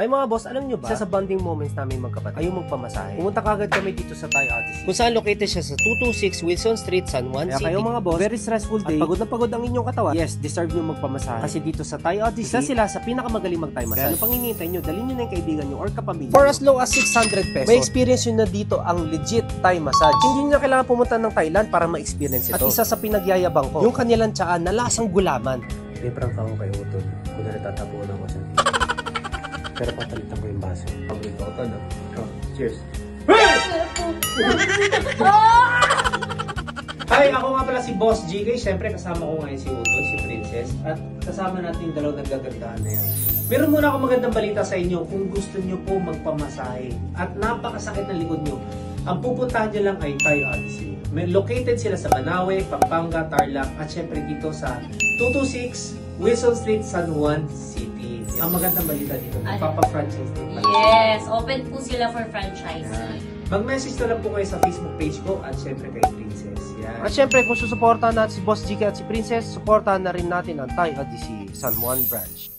Ay mga boss, alam nyo ba, isa sa bonding moments namin magkapatid ay yung magpamasahe. Pumunta kagad kami dito sa Thai Odyssey, kung saan located siya sa 226 Wilson Street, San Juan City. Kaya kayo mga boss, very stressful day, at pagod na pagod ang inyong katawan, yes, deserve nyo magpamasahe. Kasi dito sa Thai Odyssey, isa sila sa pinakamagaling mag-Thai massage. Kaya ano pang hinihintay nyo, dalhin nyo na yung kaibigan nyo or kapamilya. For as low as 600 pesos, may experience nyo na dito ang legit Thai massage. Hindi nyo na kailangan pumunta ng Thailand para ma-experience ito. At isa sa pinagyayabang ko, yung kanilang tsaa na lasang gulaman. May prank ako kayo, Utol. Kung natatapuan ako sa pero papalitan ko yung baso. Paborito ko to, no? Oh, cheers. Hi! Ako nga pala si Boss GK. Siyempre, kasama ko ngayon si Utol, si Princess. At kasama natin yung dalawang nagagandaan na yan. Meron muna akong magandang balita sa inyo kung gusto nyo po magpamasahe at napakasakit ng likod nyo. Ang pupuntahan nyo lang ay Thai Odyssey. Located sila sa Banawe, Pampanga, Tarlac at syempre dito sa 226 Wilson Street, San Juan City. Ang magandang balita dito, magpapa-franchise din pala. Yes, open po sila for franchise. Mag-message na lang po kayo sa Facebook page ko at syempre kay Princess. Yan. At syempre kung susuportahan natin si Boss GK at si Princess, suportahan na rin natin ang Thai Odyssey San Juan branch.